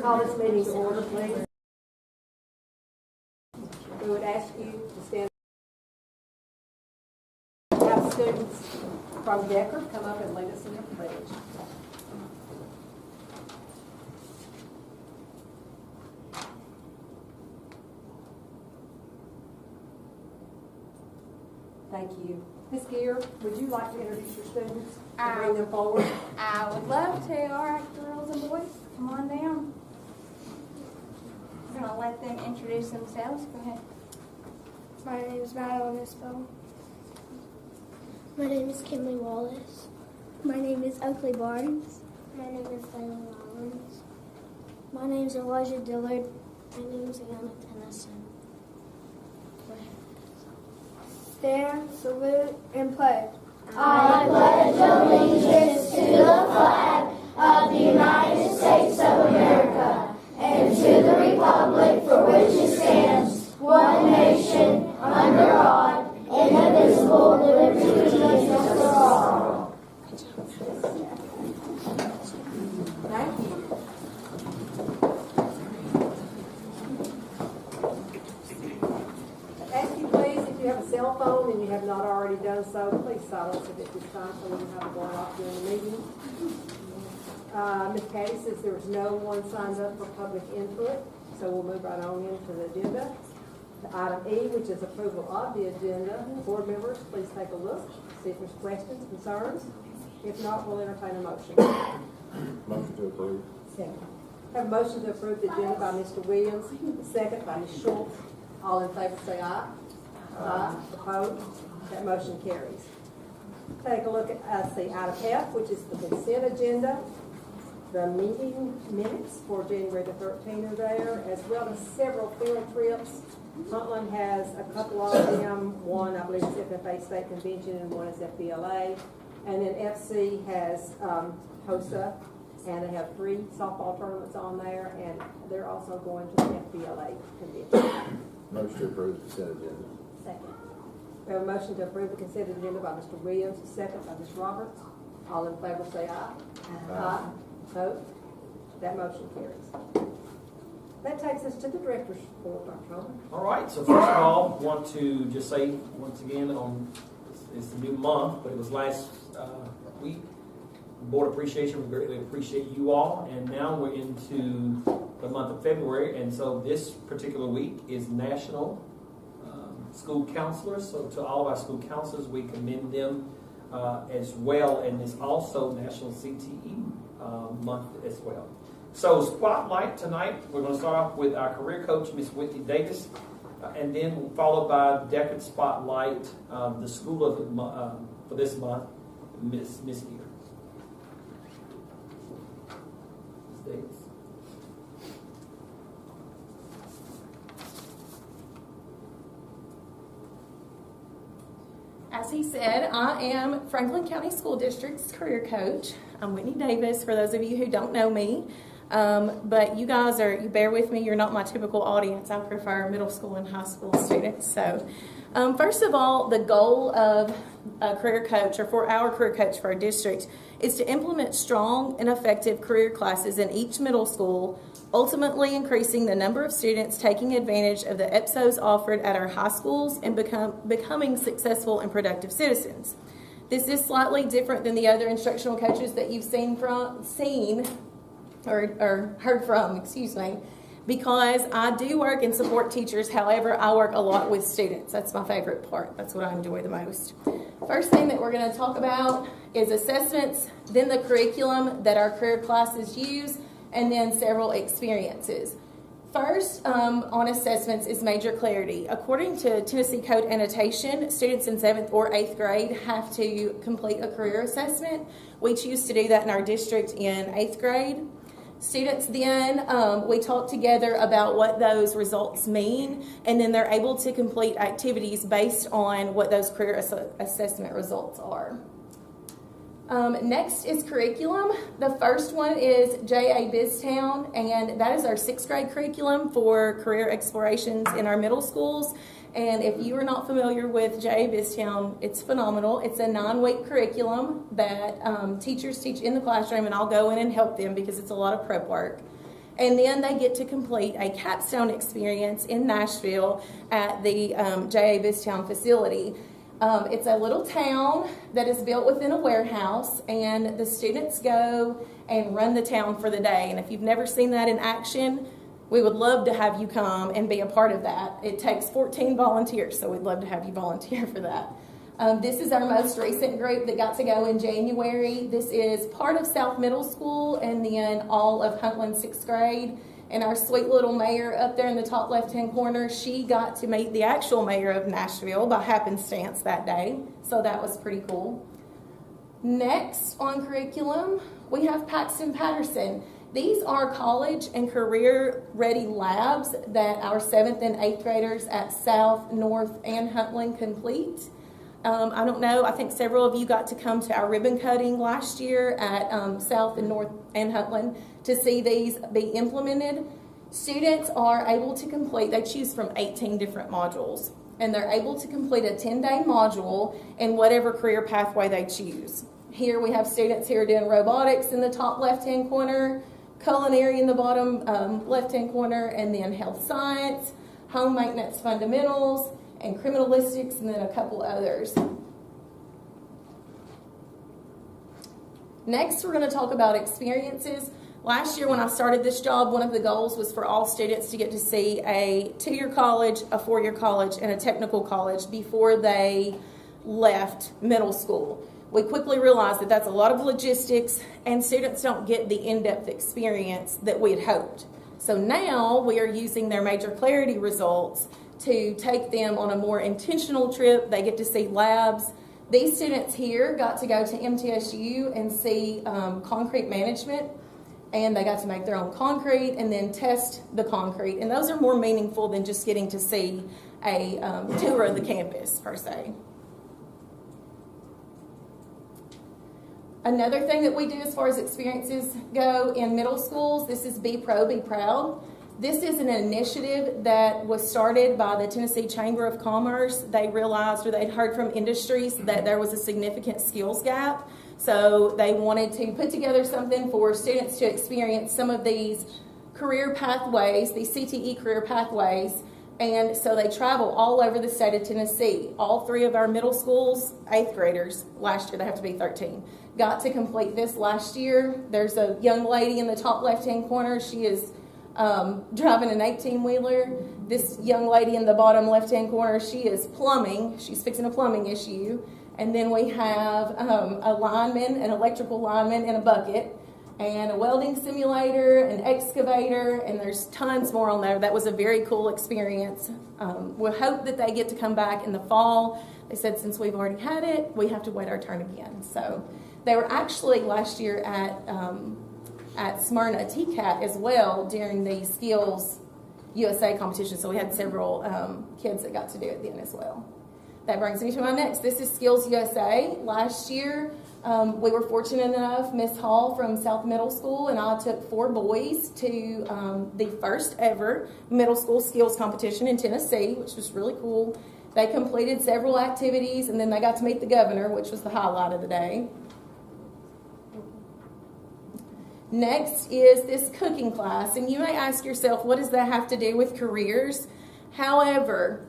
Call this meeting to order, please. We would ask you to stand. Have students from Decker come up and lead us in the pledge. Thank you. Ms. Gear, would you like to introduce your students and bring them forward? I would love to. All right, girls and boys, come on down. I'm going to let them introduce themselves. Go ahead. My name is Madeline Isbell. My name is Kimberly Wallace. My name is Oakley Barnes. My name is Layla Rollins. My name is Elijah Dillard. My name is Anna Tennyson. Stand, salute, and pledge. I pledge allegiance to the flag of the United States of America and to the republic for which it stands, one nation, under God, indivisible, with liberty and justice for all. Thank you. Ask you please, if you have a cell phone and you have not already done so, please silence it at this time so we can have it going off during the meeting. Ms. Patty says there is no one signed up for public input, so we'll move right on into the agenda. Item E, which is approval of the agenda. Board members, please take a look, see if there's questions, concerns. If not, we'll entertain a motion. Motion to approve. Second. Have a motion to approve the agenda by Mr. Williams, second by Ms. Schultz. All in favor say aye. Aye. Opposed? That motion carries. Take a look at item F, which is the consent agenda. The meeting minutes for January the 13th are there, as well as several field trips. Huntland has a couple of them. One, I believe, is FFA State Convention, and one is FBLA. And then FC has HOSA, and they have 3 softball tournaments on there, and they're also going to the FBLA convention. Motion to approve the consent agenda. Second. We have a motion to approve the consent agenda by Mr. Williams, second by Ms. Roberts. All in favor say aye. Aye. Opposed? That motion carries. That takes us to the director's report, Dr. Holman. All right, so first of all, want to just say once again, it's a new month, but it was last week. Board appreciation, we greatly appreciate you all, and now we're into the month of February, and so this particular week is National School Counselors. So to all of our school counselors, we commend them as well, and it's also National CTE month as well. So spotlight tonight, we're going to start off with our career coach, Miss Whitney Davis, and then followed by Deckard Spotlight, the school of for this month, Miss Gear. Ms. Davis. As he said, I am Franklin County School District's career coach. I'm Whitney Davis, for those of you who don't know me. But you guys you bear with me, you're not my typical audience. I prefer middle school and high school students. So first of all, the goal of a career coach, or for our career coach for our district, is to implement strong and effective career classes in each middle school, ultimately increasing the number of students taking advantage of the EPSOs offered at our high schools and becoming successful and productive citizens. This is slightly different than the other instructional coaches that you've seen or heard from, excuse me, because I do work and support teachers. However, I work a lot with students. That's my favorite part. That's what I enjoy the most. First thing that we're going to talk about is assessments, then the curriculum that our career classes use, and then several experiences. First, on assessments is major clarity. According to Tennessee Code Annotation, students in 7th or 8th grade have to complete a career assessment. We choose to do that in our district in 8th grade. Students then, we talk together about what those results mean, and then they're able to complete activities based on what those career assessment results are. Next is curriculum. The first one is J.A. Biztown, and that is our 6th grade curriculum for career explorations in our middle schools. And if you are not familiar with J.A. Biztown, it's phenomenal. It's a 9-week curriculum that teachers teach in the classroom, and I'll go in and help them because it's a lot of prep work. And then they get to complete a capstone experience in Nashville at the J.A. Biztown facility. It's a little town that is built within a warehouse, and the students go and run the town for the day. And if you've never seen that in action, we would love to have you come and be a part of that. It takes 14 volunteers, so we'd love to have you volunteer for that. This is our most recent group that got to go in January. This is part of South Middle School and then all of Huntland 6th grade. And our sweet little mayor up there in the top left-hand corner, she got to meet the actual mayor of Nashville by happenstance that day. So that was pretty cool. Next on curriculum, we have Paxton Patterson. These are college and career-ready labs that our 7th and 8th graders at South, North, and Huntland complete. I don't know, I think several of you got to come to our ribbon cutting last year at South and North and Huntland to see these be implemented. Students are able to complete, they choose from 18 different modules, and they're able to complete a 10-day module in whatever career pathway they choose. Here we have students here doing robotics in the top left-hand corner, culinary in the bottom left-hand corner, and then health science, home maintenance fundamentals, and criminalistics, and then a couple others. Next, we're going to talk about experiences. Last year when I started this job, one of the goals was for all students to get to see a 2-year college, a 4-year college, and a technical college before they left middle school. We quickly realized that that's a lot of logistics, and students don't get the in-depth experience that we had hoped. So now we are using their Major Clarity results to take them on a more intentional trip. They get to see labs. These students here got to go to MTSU and see concrete management, and they got to make their own concrete and then test the concrete. And those are more meaningful than just getting to see a tour of the campus, per se. Another thing that we do as far as experiences go in middle schools, this is Be Pro, Be Proud. This is an initiative that was started by the Tennessee Chamber of Commerce. They realized, or they'd heard from industries, that there was a significant skills gap. So they wanted to put together something for students to experience some of these career pathways, these CTE career pathways. And so they travel all over the state of Tennessee. All 3 of our middle schools, 8th graders, last year, they have to be 13, got to complete this last year. There's a young lady in the top left-hand corner. She is driving an 18-wheeler. This young lady in the bottom left-hand corner, she is plumbing. She's fixing a plumbing issue. And then we have a lineman, an electrical lineman, and a bucket, and a welding simulator, an excavator, and there's tons more on there. That was a very cool experience. We hope that they get to come back in the fall. They said since we've already had it, we have to wait our turn again. So they were actually last year at Smyrna TCAT as well during the Skills USA competition. So we had several kids that got to do it then as well. That brings me to my next. This is Skills USA. Last year, we were fortunate enough, Miss Hall from South Middle School and I took 4 boys to the first ever middle school skills competition in Tennessee, which was really cool. They completed several activities, and then they got to meet the governor, which was the highlight of the day. Next is this cooking class, and you may ask yourself, what does that have to do with careers? However,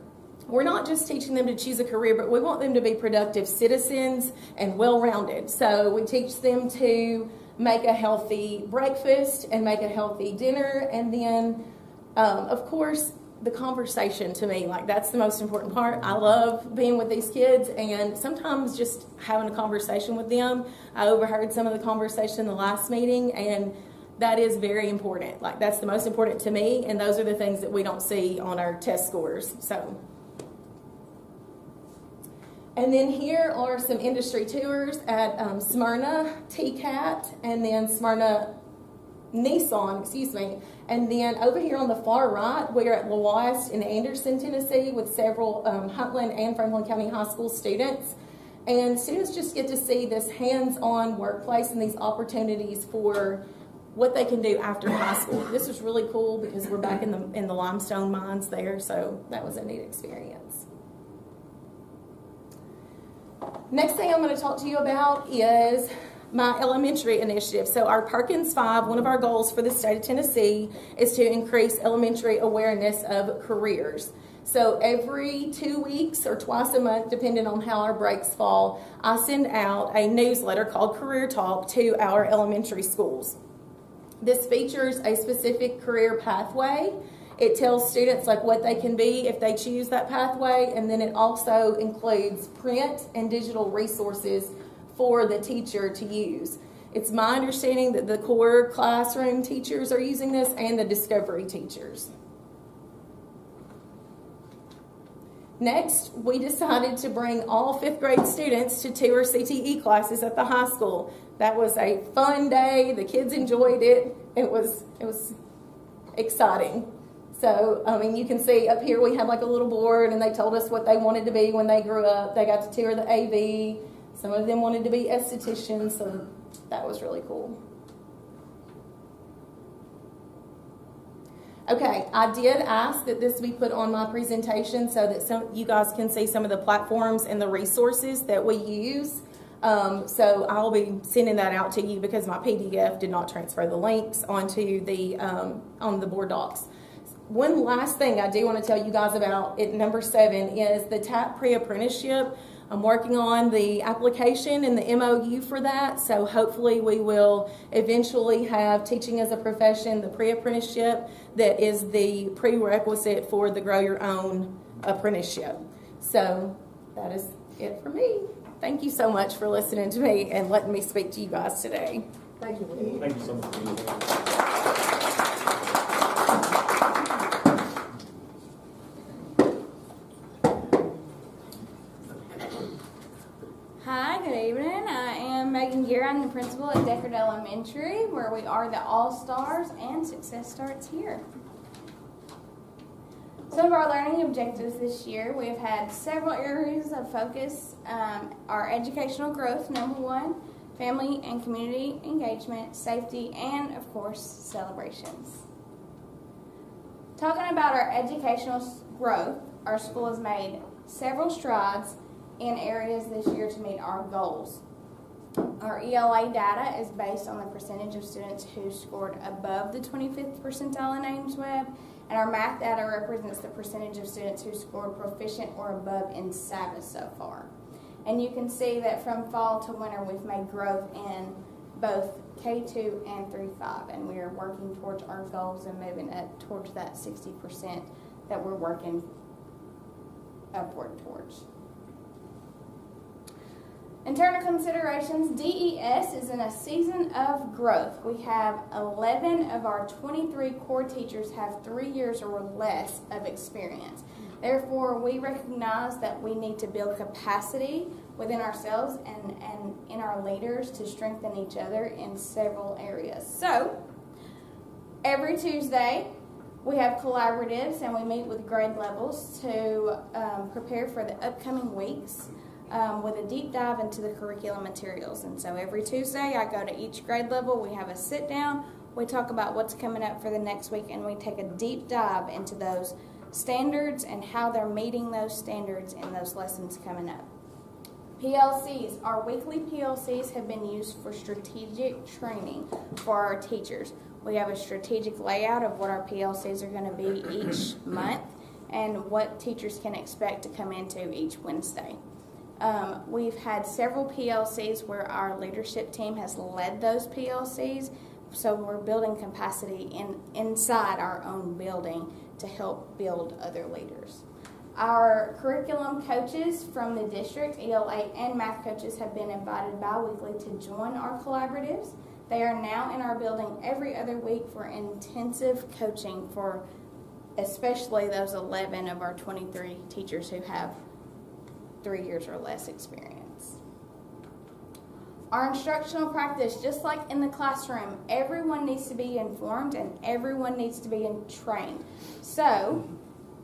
we're not just teaching them to choose a career, but we want them to be productive citizens and well-rounded. So we teach them to make a healthy breakfast and make a healthy dinner, and then, of course, the conversation to me, like that's the most important part. I love being with these kids, and sometimes just having a conversation with them. I overheard some of the conversation in the last meeting, and that is very important. Like that's the most important to me, and those are the things that we don't see on our test scores. So, and then here are some industry tours at Smyrna TCAT, and then Smyrna Nissan, excuse me. And then over here on the far right, we're at Lewis in Anderson, Tennessee with several Huntland and Franklin County High School students. And students just get to see this hands-on workplace and these opportunities for what they can do after high school. This was really cool because we're back in the limestone mines there, so that was a neat experience. Next thing I'm going to talk to you about is my elementary initiative. So our Perkins 5, one of our goals for the state of Tennessee is to increase elementary awareness of careers. So every 2 weeks or twice a month, depending on how our breaks fall, I send out a newsletter called Career Talk to our elementary schools. This features a specific career pathway. It tells students like what they can be if they choose that pathway, and then it also includes print and digital resources for the teacher to use. It's my understanding that the core classroom teachers are using this and the discovery teachers. Next, we decided to bring all 5th grade students to tour CTE classes at the high school. That was a fun day. The kids enjoyed it. It was exciting. So, I mean, you can see up here we had like a little board, and they told us what they wanted to be when they grew up. They got to tour the AV. Some of them wanted to be estheticians, so that was really cool. Okay, I did ask that this be put on my presentation so that you guys can see some of the platforms and the resources that we use. So I'll be sending that out to you because my PDF did not transfer the links onto the on the board docs. One last thing I do want to tell you guys about at number 7 is the TAP pre-apprenticeship. I'm working on the application and the MOU for that, so hopefully we will eventually have teaching as a profession, the pre-apprenticeship, that is the prerequisite for the Grow Your Own apprenticeship. So that is it for me. Thank you so much for listening to me and letting me speak to you guys today. Thank you, William. Thank you so much. Hi, good evening. I am Megan Gear. I'm the principal at Deckard Elementary, where we are the All-Stars, and success starts here. Some of our learning objectives this year, we have had several areas of focus. Our educational growth, number 1, family and community engagement, safety, and of course, celebrations. Talking about our educational growth, our school has made several strides in areas this year to meet our goals. Our ELA data is based on the percentage of students who scored above the 25th percentile in AIMSweb, and our math data represents the percentage of students who scored proficient or above in SAVIS so far. And you can see that from fall to winter we've made growth in both K2 and 3-5, and we are working towards our goals and moving towards that 60% that we're working upward towards. Internal considerations, DES is in a season of growth. We have 11 of our 23 core teachers have 3 years or less of experience. Therefore, we recognize that we need to build capacity within ourselves and in our leaders to strengthen each other in several areas. So, every Tuesday, we have collaboratives and we meet with grade levels to prepare for the upcoming weeks. With a deep dive into the curriculum materials. And so every Tuesday I go to each grade level, we have a sit down, we talk about what's coming up for the next week, and we take a deep dive into those standards and how they're meeting those standards in those lessons coming up. PLCs, our weekly PLCs have been used for strategic training for our teachers. We have a strategic layout of what our PLCs are going to be each month and what teachers can expect to come into each Wednesday. We've had several PLCs where our leadership team has led those PLCs, so we're building capacity inside our own building to help build other leaders. Our curriculum coaches from the district, ELA and math coaches, have been invited bi-weekly to join our collaboratives. They are now in our building every other week for intensive coaching for especially those 11 of our 23 teachers who have 3 years or less experience. Our instructional practice, just like in the classroom, everyone needs to be informed and everyone needs to be trained. So,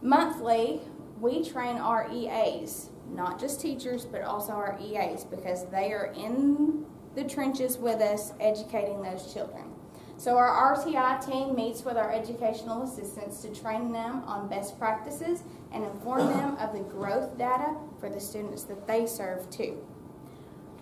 monthly, we train our EAs, not just teachers, but also our EAs, because they are in the trenches with us educating those children. So our RTI team meets with our educational assistants to train them on best practices and inform them of the growth data for the students that they serve too.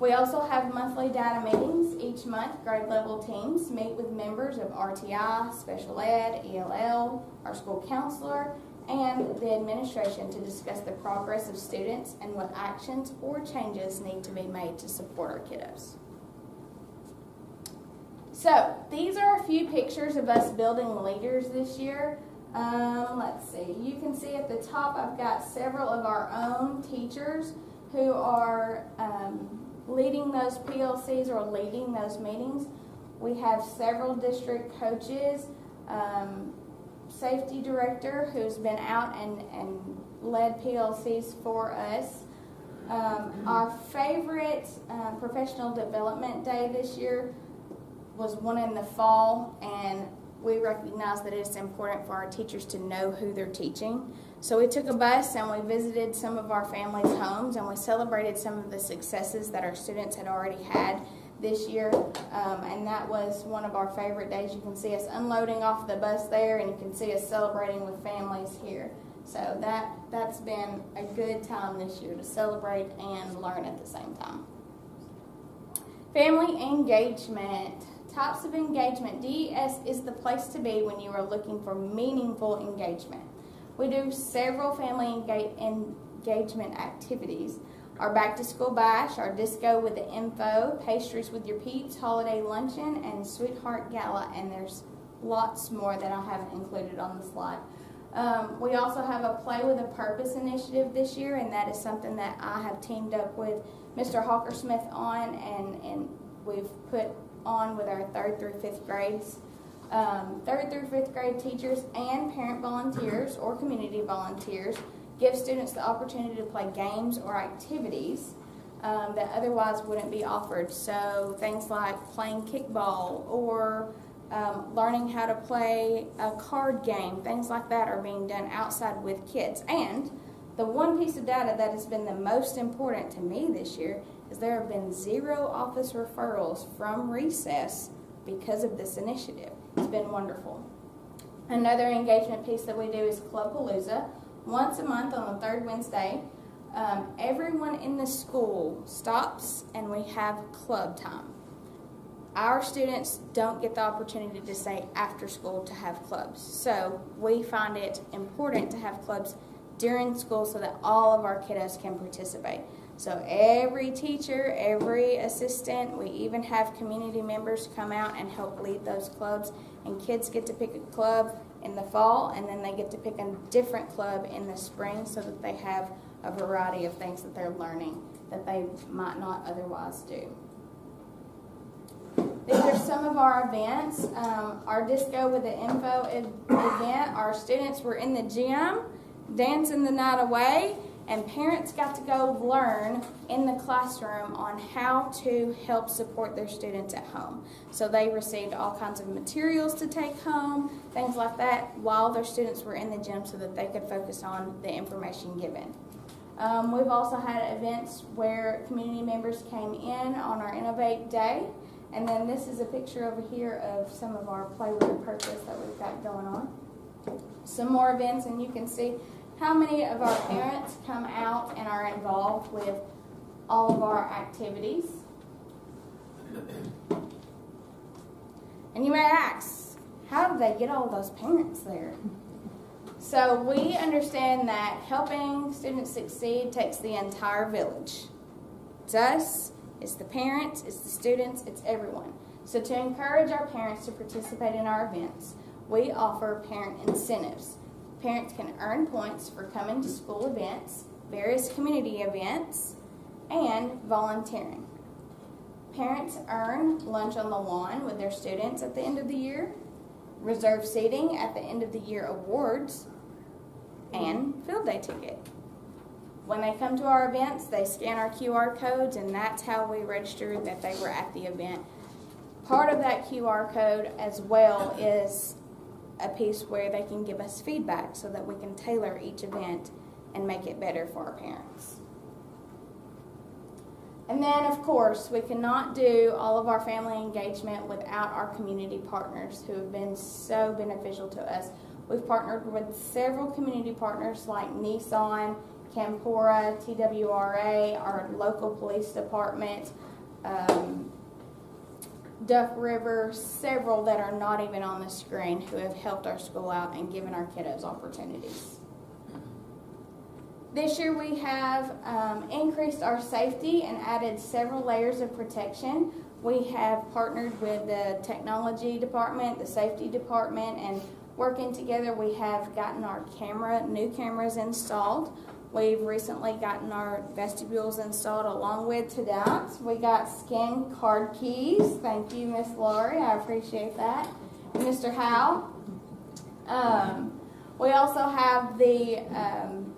We also have monthly data meetings. Each month, grade level teams meet with members of RTI, special ed, ELL, our school counselor, and the administration to discuss the progress of students and what actions or changes need to be made to support our kiddos. So, these are a few pictures of us building leaders this year. Let's see. You can see at the top I've got several of our own teachers who are leading those PLCs or leading those meetings. We have several district coaches, safety director who's been out and led PLCs for us. Our favorite professional development day this year was one in the fall, and we recognize that it's important for our teachers to know who they're teaching. So we took a bus and we visited some of our families' homes, and we celebrated some of the successes that our students had already had this year, and that was one of our favorite days. You can see us unloading off the bus there, and you can see us celebrating with families here. So that's been a good time this year to celebrate and learn at the same time. Family engagement. Types of engagement. DES is the place to be when you are looking for meaningful engagement. We do several family engagement activities. Our back to school bash, our disco with the info, pastries with your peeps, holiday luncheon, and sweetheart gala, and there's lots more that I haven't included on the slide. We also have a Play with a Purpose initiative this year, and that is something that I have teamed up with Mr. Hawker-Smith on, and we've put on with our 3rd through 5th grades. 3rd through 5th grade teachers and parent volunteers or community volunteers give students the opportunity to play games or activities that otherwise wouldn't be offered. So things like playing kickball or learning how to play a card game, things like that are being done outside with kids. And the one piece of data that has been the most important to me this year is there have been 0 office referrals from recess because of this initiative. It's been wonderful. Another engagement piece that we do is Clubpalooza. Once a month on the 3rd Wednesday, everyone in the school stops and we have club time. Our students don't get the opportunity to stay after school to have clubs. So we find it important to have clubs during school so that all of our kiddos can participate. So every teacher, every assistant, we even have community members come out and help lead those clubs. And kids get to pick a club in the fall, and then they get to pick a different club in the spring so that they have a variety of things that they're learning that they might not otherwise do. These are some of our events. Our Disco with the Info event, our students were in the gym dancing the night away, and parents got to go learn in the classroom on how to help support their students at home. So they received all kinds of materials to take home, things like that, while their students were in the gym so that they could focus on the information given. We've also had events where community members came in on our Innovate Day. And then this is a picture over here of some of our Play with a Purpose that we've got going on. Some more events, and you can see how many of our parents come out and are involved with all of our activities. And you may ask, how do they get all those parents there? So we understand that helping students succeed takes the entire village. It's us, it's the parents, it's the students, it's everyone. So to encourage our parents to participate in our events, we offer parent incentives. Parents can earn points for coming to school events, various community events, and volunteering. Parents earn lunch on the lawn with their students at the end of the year, reserved seating at the end of the year awards, and field day ticket. When they come to our events, they scan our QR codes, and that's how we register that they were at the event. Part of that QR code as well is a piece where they can give us feedback so that we can tailor each event and make it better for our parents. And then, of course, we cannot do all of our family engagement without our community partners who have been so beneficial to us. We've partnered with several community partners like Nissan, Campora, TWRA, our local police department, Duck River, several that are not even on the screen who have helped our school out and given our kiddos opportunities. This year we have increased our safety and added several layers of protection. We have partnered with the technology department, the safety department, and working together we have gotten our new cameras installed. We've recently gotten our vestibules installed along with TDAX. We got scan card keys. Thank you, Miss Laurie. I appreciate that. And Mr. Howe. We also have the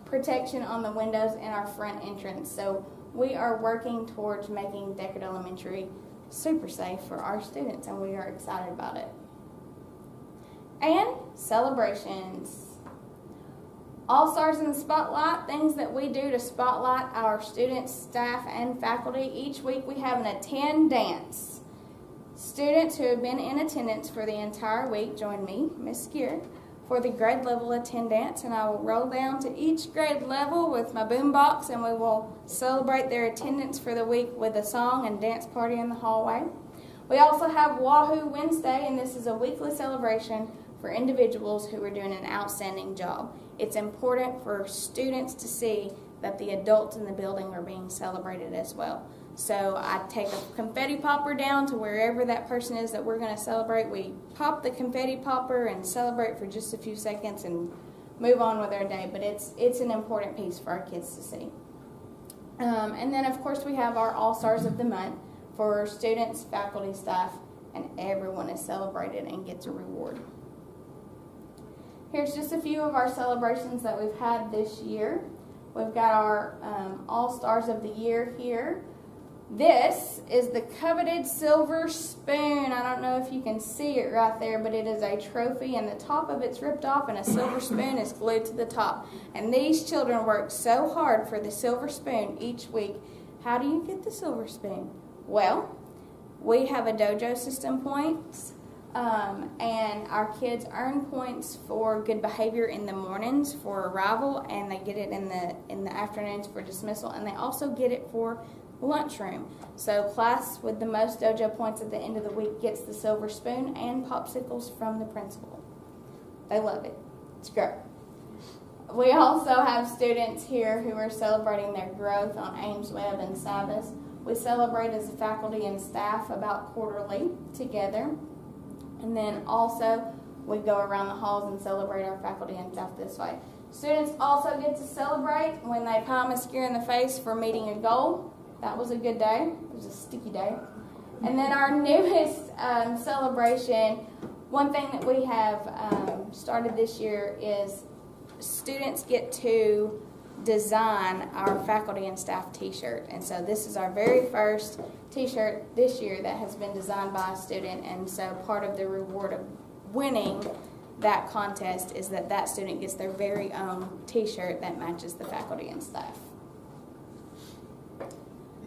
protection on the windows in our front entrance. So we are working towards making Deckard Elementary super safe for our students, and we are excited about it. And celebrations. All Stars in the Spotlight, things that we do to spotlight our students, staff, and faculty. Each week we have an attend dance. Students who have been in attendance for the entire week join me, Miss Skier, for the grade level attend dance, and I will roll down to each grade level with my boombox, and we will celebrate their attendance for the week with a song and dance party in the hallway. We also have Wahoo Wednesday, and this is a weekly celebration for individuals who are doing an outstanding job. It's important for students to see that the adults in the building are being celebrated as well. So I take a confetti popper down to wherever that person is that we're going to celebrate. We pop the confetti popper and celebrate for just a few seconds and move on with our day. But it's an important piece for our kids to see. And then, of course, we have our All-Stars of the Month for students, faculty, staff, and everyone is celebrated and gets a reward. Here's just a few of our celebrations that we've had this year. We've got our All-Stars of the Year here. This is the coveted silver spoon. I don't know if you can see it right there, but it is a trophy, and the top of it's ripped off, and a silver spoon is glued to the top. And these children work so hard for the silver spoon each week. How do you get the silver spoon? Well, we have a dojo system points. And our kids earn points for good behavior in the mornings for arrival, and they get it in the afternoons for dismissal, and they also get it for lunchroom. So class with the most dojo points at the end of the week gets the silver spoon and popsicles from the principal. They love it. It's great. We also have students here who are celebrating their growth on Ames Webb and Savas. We celebrate as a faculty and staff about quarterly together. And then also, we go around the halls and celebrate our faculty and staff this way. Students also get to celebrate when they palm a skier in the face for meeting a goal. That was a good day. It was a sticky day. And then our newest celebration, one thing that we have started this year is students get to design our faculty and staff t-shirt. And so this is our very first t-shirt this year that has been designed by a student, and so part of the reward of winning that contest is that that student gets their very own t-shirt that matches the faculty and staff.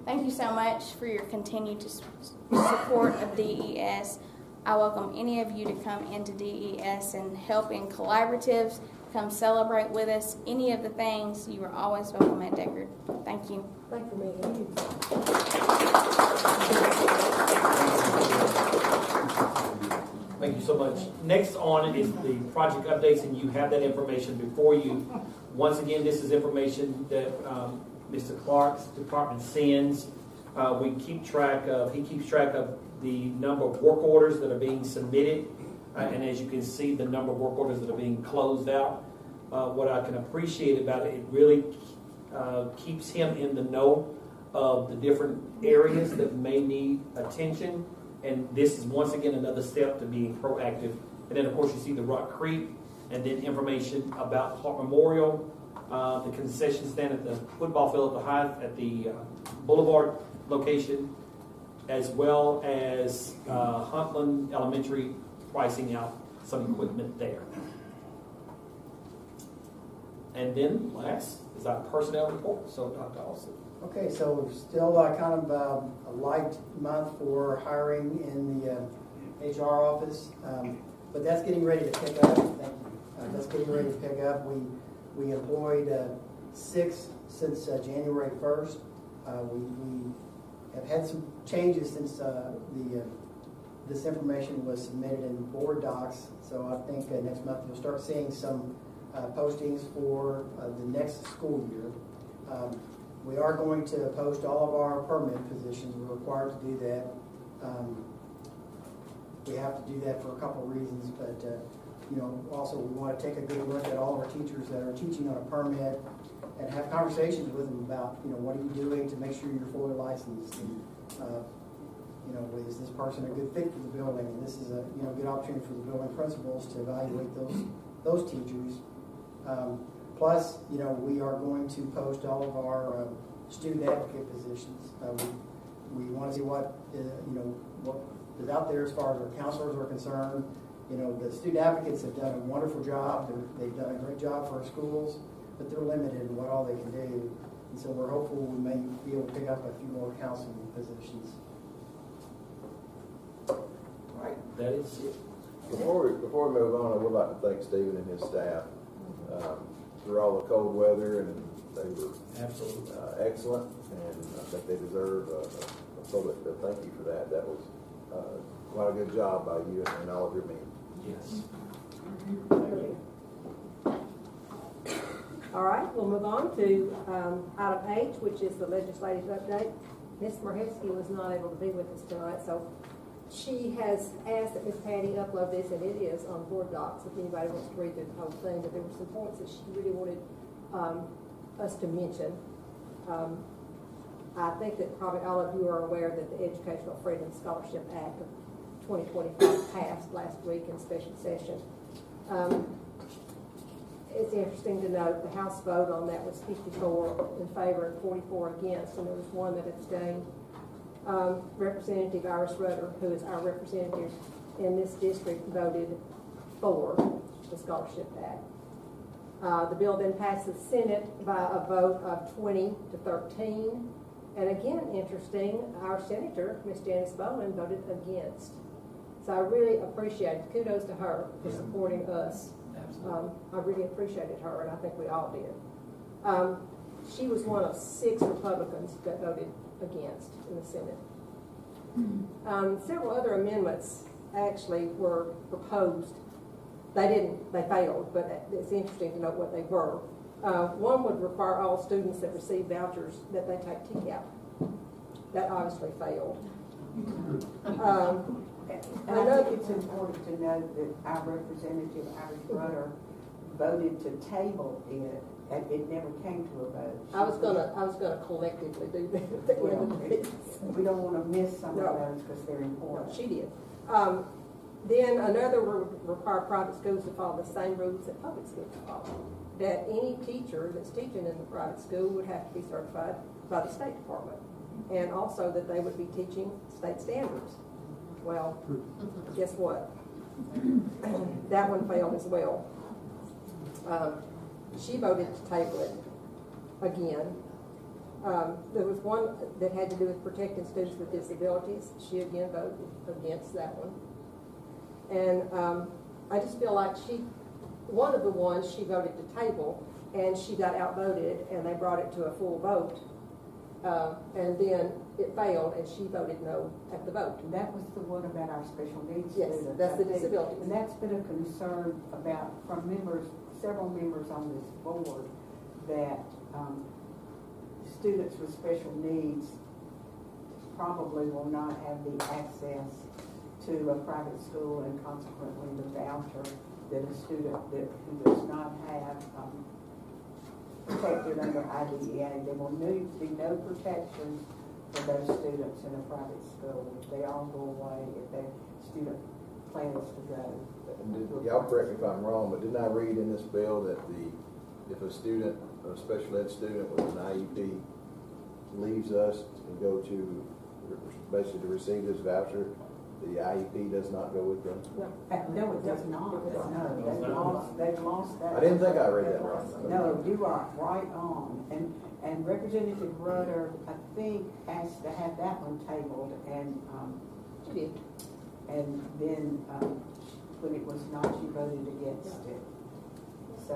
Thank you so much for your continued support of DES. I welcome any of you to come into DES and help in collaboratives. Come celebrate with us. Any of the things, you are always welcome at Deckard. Thank you. Thank you, Megan. Thank you so much. Next on is the project updates, and you have that information before you. Once again, this is information that Mr. Clark's department sends. He keeps track of the number of work orders that are being submitted. And as you can see, the number of work orders that are being closed out. What I can appreciate about it, it really keeps him in the know of the different areas that may need attention. And this is once again another step to being proactive. And then of course you see the Rock Creek, and then information about Hart Memorial, the concession stand at the football field at the Boulevard location, as well as Huntland Elementary pricing out some equipment there. And then last is our personnel report. So Dr. Austin. Okay, so still kind of a light month for hiring in the HR office, but that's getting ready to pick up. Thank you. That's getting ready to pick up. We employed 6 since January 1st. We have had some changes since this information was submitted in board docs. So I think next month you'll start seeing some postings for the next school year. We are going to post all of our permanent positions. We're required to do that. We have to do that for a couple of reasons, but also we want to take a good look at all of our teachers that are teaching on a permit and have conversations with them about, what are you doing to make sure you're fully licensed, and is this person a good fit for the building? And this is a good opportunity for the building principals to evaluate those teachers. Plus, we are going to post all of our student advocate positions. We want to see what is out there as far as our counselors are concerned. The student advocates have done a wonderful job. They've done a great job for our schools, but they're limited in what all they can do. And so we're hopeful we may be able to pick up a few more counseling positions. All right, that is it. Before we move on, I would like to thank Stephen and his staff through all the cold weather, and they were Absolutely. excellent, and I think they deserve a public thank you for that. That was quite a good job by you and all of your men. Yes. All right, we'll move on to item H, which is the legislative update. Ms. Marhevsky was not able to be with us tonight, so she has asked that Ms. Patty upload this, and it is on board docs if anybody wants to read through the whole thing, but there were some points that she really wanted us to mention. I think that probably all of you are aware that the Educational Freedom Scholarship Act of 2025 passed last week in special session. It's interesting to note the House vote on that was 54 in favor and 44 against, and there was one that abstained. Representative Iris Rudder, who is our representative in this district, voted for the Scholarship Act. The bill then passed the Senate by a vote of 20 to 13. And again, interesting, our senator, Ms. Janice Bowen, voted against. So I really appreciate it. Kudos to her for supporting us. Absolutely. I really appreciated her, and I think we all did. She was one of 6 Republicans that voted against in the Senate. Several other amendments actually were proposed. They failed, but it's interesting to note what they were. One would require all students that receive vouchers that they take TCAP. That obviously failed. And I think it's important to note that our representative, Iris Rudder, voted to table it, and it never came to a vote. I was gonna collectively do that at the end of this. We don't want to miss some No. of those because they're No, important. she did. Then another would require private schools to follow the same rules that public schools follow. That any teacher that's teaching in the private school would have to be certified by the State Department. And also that they would be teaching state standards. Well, guess what? That one failed as well. She voted to table it again. There was one that had to do with protecting students with disabilities. She again voted against that one. And I just feel like one of the ones she voted to table, and she got outvoted, and they brought it to a full vote. And then it failed, and she voted no at the vote. And that was the one about our special needs Yes, students. that's the I think. disabilities. And that's been a concern from several members on this board, that students with special needs probably will not have the access to a private school, and consequently the voucher that a student who does not have protected under IDEA. There will be no protection for those students in a private school. They all go away if their student plans to go. Y'all correct me if I'm wrong, but didn't I read in this bill that if a student, a special ed student with an IEP leaves us and go to basically to receive this voucher, the IEP does not go with them? No, it does not. No, they've lost that. I didn't think I read that wrong. No, you are right on. And Representative Rudder, I think, asked to have that one tabled, and She did. and then when it was not, she voted against it. So,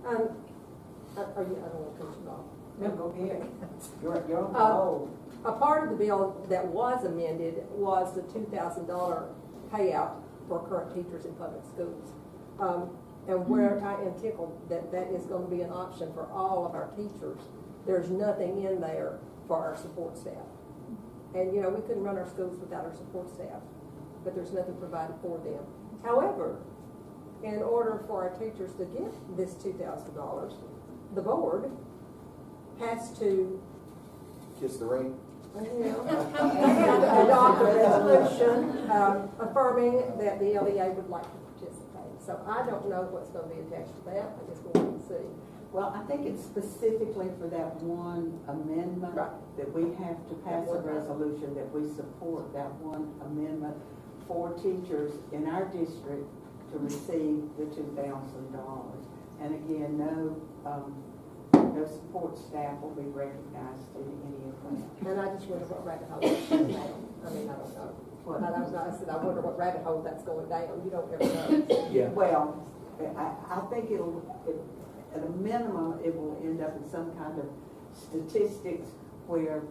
I don't want to cut you off. no, go ahead. You're on the roll. A part of the bill that was amended was the $2,000 payout for current teachers in public schools. And where I am tickled that that is going to be an option for all of our teachers, there's nothing in there for our support staff. And, you know, we couldn't run our schools without our support staff, but there's nothing provided for them. However, in order for our teachers to get this $2,000, the board has to Kiss the ring. adopt a resolution affirming that the LEA would like to participate. So I don't know what's going to be attached to that. I guess we'll wait and see. Well, I think it's specifically for that one amendment Right. that we have to pass a resolution that we support that one amendment for teachers in our district to receive the $2,000. And again, no support staff will be recognized in any of that. And I just wonder what rabbit hole that's going down. I mean, I don't know. I said, I wonder what rabbit hole that's going down. You don't ever know. Yeah. Well, I think at a minimum, it will end up in some kind of statistics where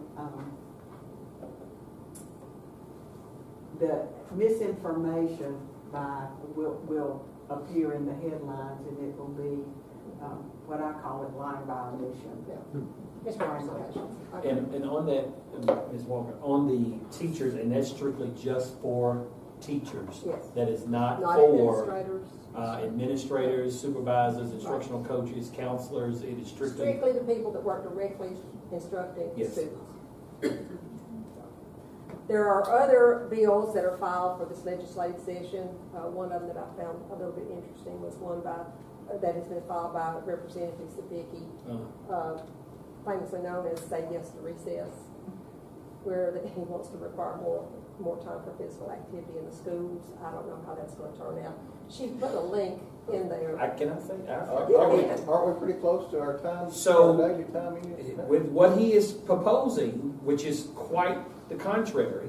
the misinformation will appear in the headlines, and it will be what I call it lying by omission. It's representation. And on that, Ms. Walker, on the teachers, and that's strictly just for teachers. Yes. That is not Not for administrators. administrators, supervisors, instructional coaches, counselors. It is strictly. Strictly the people that work directly instructing Yes. students. There are other bills that are filed for this legislative session. One of them that I found a little bit interesting was one that has been filed by Representative Sabicki, famously known as Say Yes to Recess, where he wants to require more time for physical activity in the schools. I don't know how that's going to turn out. She put a link in there. Can I say? Aren't we pretty close to our time? So, our daily time? with what he is proposing, which is quite the contrary,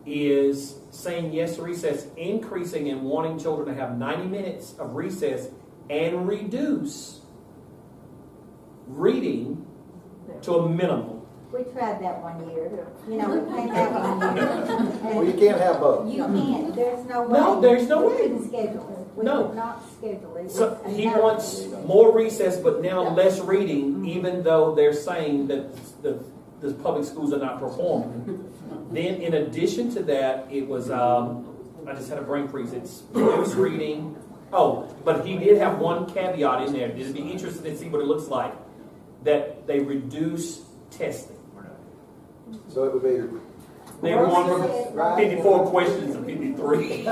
is saying yes to recess, increasing and wanting children to have 90 minutes of recess and reduce reading to a minimum. We tried that one year. You know, we came that one year. Well, you can't have both. You can't. There's no way. No, there's no We way. couldn't schedule it. We No. could not schedule it. So he No. wants more recess, but now less reading, even though they're saying that the public schools are not performing. Then, in addition to that, it was I just had a brain freeze. It's reduced reading. Oh, but he did have one caveat in there. It'd be interesting to see what it looks like. That they reduce testing. So it would be. They want from 54 questions to 53.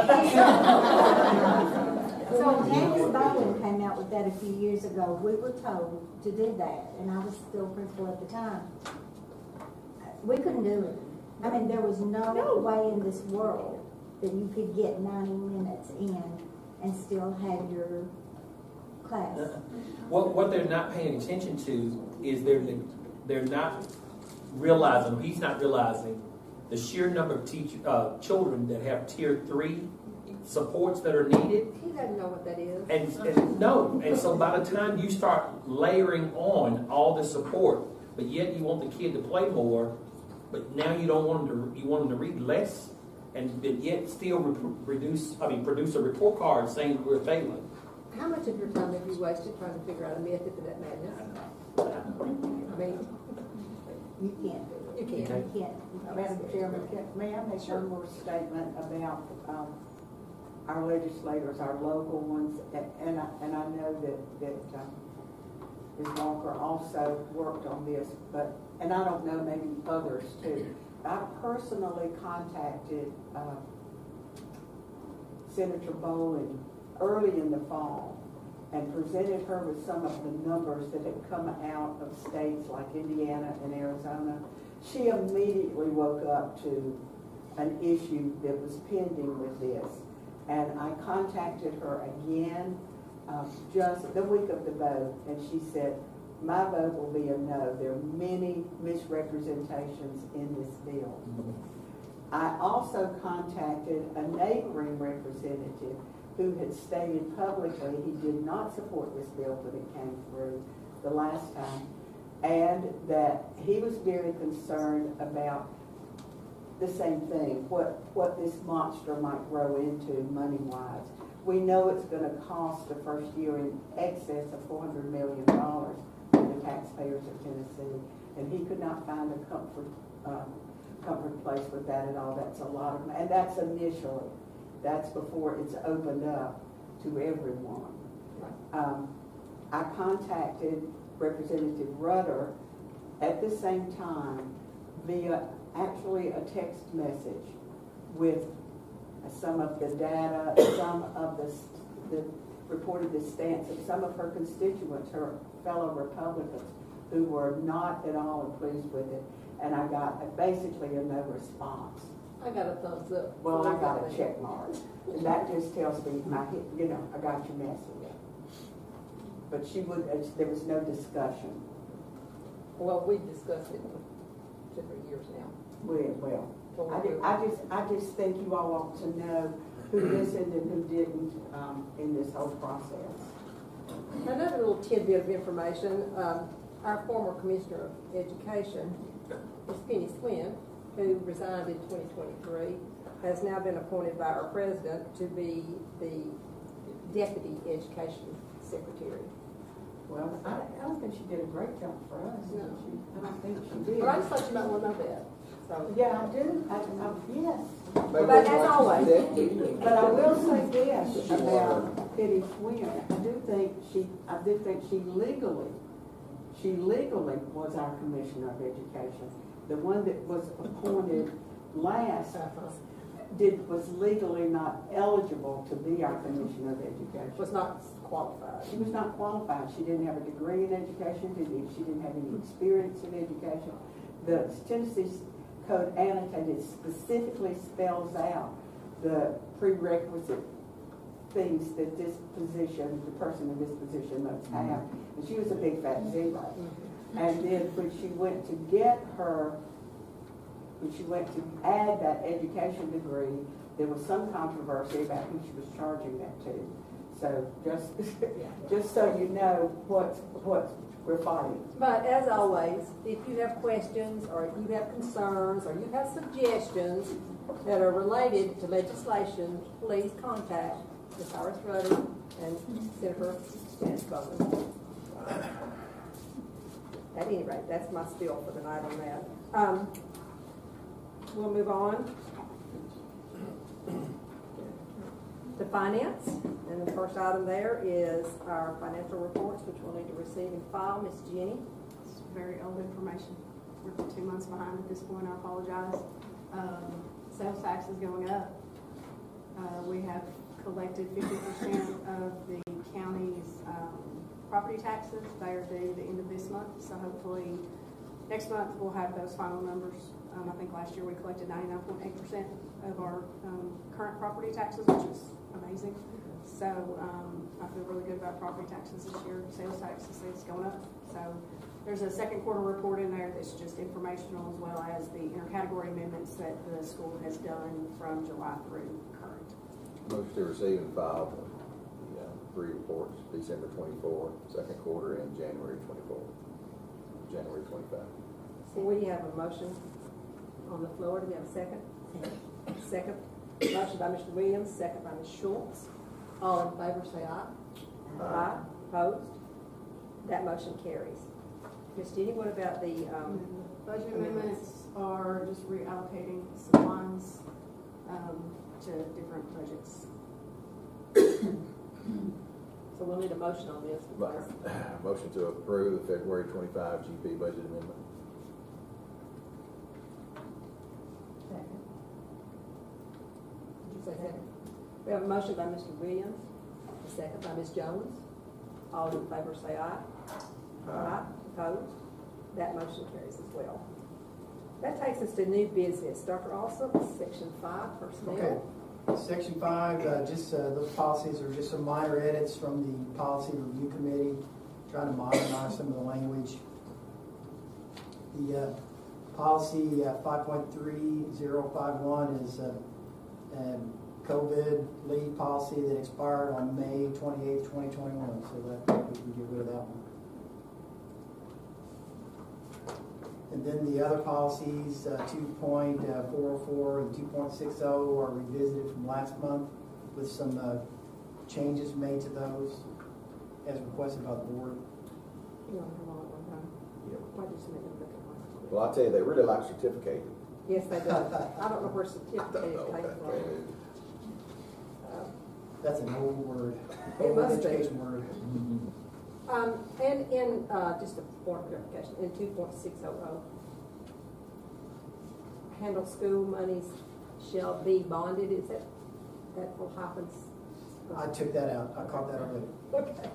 So Janice Bowling came out with that a few years ago. We were told to do that, and I was still principal at the time. We couldn't do it. I mean, there was no way in this world that you could get 90 minutes in and still have your class. What they're not paying attention to is they're not realizing, he's not realizing the sheer number of children that have tier 3 supports that are needed. He doesn't know what that is. And so by the time you start layering on all the support, but yet you want the kid to play more, but now you don't want them to, you want them to read less, and yet still produce a report card saying we're failing. How much of your time have you wasted trying to figure out a method to that madness? I mean, You can't do it. you can't. You can't. Madam Chairman, may I make one more statement about our legislators, our local ones, and I know that Ms. Walker also worked on this, and I don't know, maybe others too. I personally contacted Senator Bowling early in the fall and presented her with some of the numbers that had come out of states like Indiana and Arizona. She immediately woke up to an issue that was pending with this. And I contacted her again just the week of the vote, and she said, my vote will be a no. There are many misrepresentations in this bill. I also contacted a neighboring representative who had stated publicly he did not support this bill when it came through the last time. and that he was very concerned about the same thing, what this monster might grow into money-wise. We know it's going to cost the first year in excess of $400 million for the taxpayers of Tennessee, and he could not find a comfort place with that at all. That's a lot of, and that's initially. That's before it's opened up to everyone. I contacted Representative Rutter at the same time via actually a text message with some of the data, some of the reported the stance of some of her constituents, her fellow Republicans, who were not at all pleased with it, and I got basically a no response. I got a thumbs up. Well, I got a check mark, and that just tells me I got your message. But there was no discussion. Well, we've discussed it for 2 or 3 years now. Well, I just think you all ought to know who listened and who didn't in this whole process. Another little tidbit of information, our former Commissioner of Education, Ms. Penny Swin, who resigned in 2023, has now been appointed by our President to be the Deputy Education Secretary. Well, I don't think she did a great job for us. No. I don't think she did. But I just thought you might want to know that. So. Yeah, I do. Yes. But as always. But I will say this about Penny Swin. I do think she legally was our Commissioner of Education. The one that was appointed last was legally not eligible to be our Commissioner of Education. Was not qualified. She was not qualified. She didn't have a degree in education. She didn't have any experience in education. The Tennessee Code annotated specifically spells out the prerequisite things that this position, the person in this position must have. And she was a big fat zero. And then when she went to add that education degree, there was some controversy about who she was charging that to. So just so you know what we're fighting. But as always, if you have questions or you have concerns or you have suggestions that are related to legislation, please contact Ms. Iris Rudder and Senator Janice Bowman. At any rate, that's my spiel for the night on that. We'll move on to finance, and the first item there is our financial reports, which we'll need to receive and file. Ms. Jenny. It's very old information. We're 2 months behind at this point. I apologize. Sales tax is going up. We have collected 50% of the county's property taxes. They are due the end of this month, so hopefully next month we'll have those final numbers. I think last year we collected 99.8% of our current property taxes, which is amazing. So I feel really good about property taxes this year. Sales tax is going up. So there's a second quarter report in there that's just informational, as well as the intercategory amendments that the school has done from July through current. Motion to receive and file the 3 reports, December 24, second quarter, and January 24, January 25. So we have a motion on the floor. Do we have a second? Second. Motion by Mr. Williams, second by Ms. Schultz. All in favor say aye. Aye. Opposed? That motion carries. Ms. Jenny, what about the budget amendments are just reallocating some lines to different budgets. So we'll need a motion on this. Motion to approve the February 25 GP budget amendment. Second. Did you say second? We have a motion by Mr. Williams, a second by Ms. Jones. All in favor say aye. Aye. Opposed? That motion carries as well. That takes us to new business. Dr. Alsop, Section 5, Personnel. Okay. Section 5, those policies are just some minor edits from the Policy Review Committee, trying to modernize some of the language. The policy 5.3051 is a COVID leave policy that expired on May 28, 2021, so that we can get rid of that one. then the other policies, 2.404 and 2.60 are revisited from last month with some changes made to those as requested by the board. You want to come on at one time? Yep. Why just a minute, look at one. Well, I tell you, they really like certificated. Yes, they do. I don't know where certificate came from. That's an old word. It Old must be. education word. And in, just a point of clarification, in 2.600, handle school monies shall be bonded, is that what happens? I took that out. I caught that already. Okay.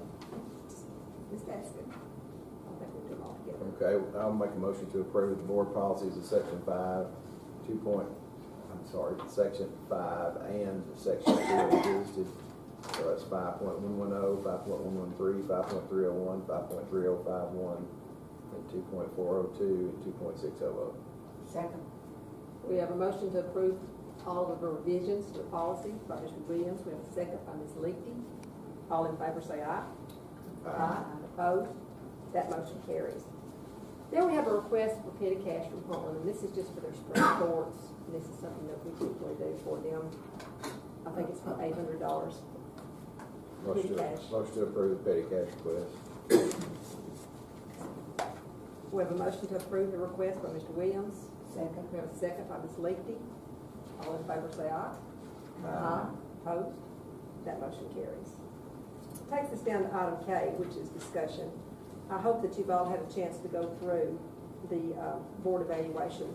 Just asking. I think we'll do them all together. Okay, I'll make a motion to approve the board policies of section 5, section 5 and section 2 are revisited. So that's 5.110, 5.113, 5.301, 5.3051, and 2.402, and 2.600. Second. We have a motion to approve all of the revisions to the policy by Mr. Williams. We have a second by Ms. Leakey. All in favor say aye. Aye. Opposed? That motion carries. Then we have a request for petty cash from Holland, and this is just for their spring sports. And this is something that we typically do for them. I think it's for $800. Petty cash. Motion to approve the petty cash request. We have a motion to approve the request by Mr. Williams. Second. We have a second by Ms. Leakey. All in favor say aye. Aye. Opposed? That motion carries. Takes us down to item K, which is discussion. I hope that you've all had a chance to go through the board evaluation.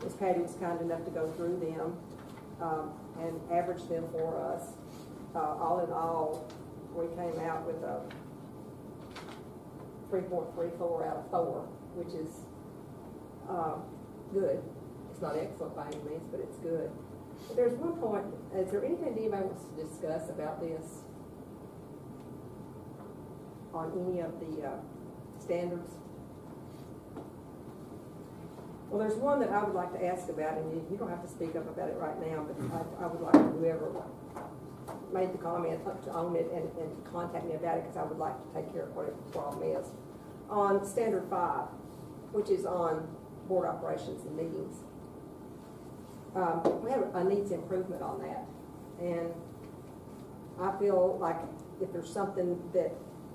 Ms. Patty was kind enough to go through them and average them for us. All in all, we came out with a 3.34 out of 4, which is good. It's not excellent by any means, but it's good. But there's one point, is there anything that anybody wants to discuss about this on any of the standards? Well, there's one that I would like to ask about, and you don't have to speak up about it right now, but I would like whoever made the comment to own it and contact me about it, because I would like to take care of whatever the problem is. On Standard 5, which is on board operations and meetings, we have a needs improvement on that. And I feel like if there's something that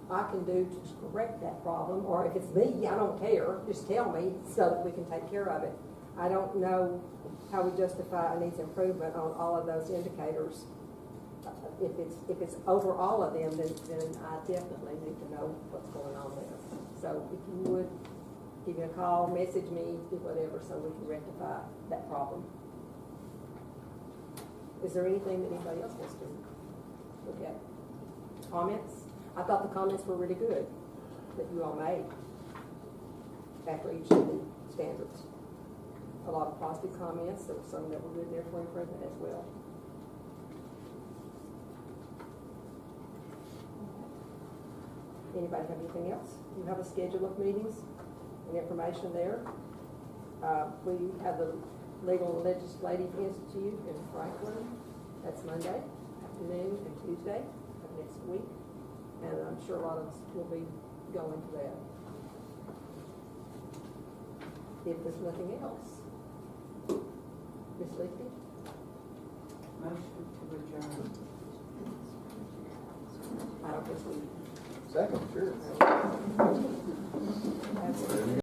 I can do to correct that problem, or if it's me, I don't care, just tell me so that we can take care of it. I don't know how we justify a needs improvement on all of those indicators. If it's over all of them, then I definitely need to know what's going on there. So if you would, give me a call, message me, do whatever, so we can rectify that problem. Is there anything that anybody else wants to look at? Comments? I thought the comments were really good that you all made after each of the standards. A lot of positive comments. There were some that were good there for improvement as well. Anybody have anything else? You have a schedule of meetings and information there. We have the Legal and Legislative Institute in Franklin. That's Monday afternoon and Tuesday of next week. And I'm sure a lot of us will be going to that. If there's nothing else. Ms. Leakey? Motion to adjourn. I don't guess we. Second, sure. Absolutely.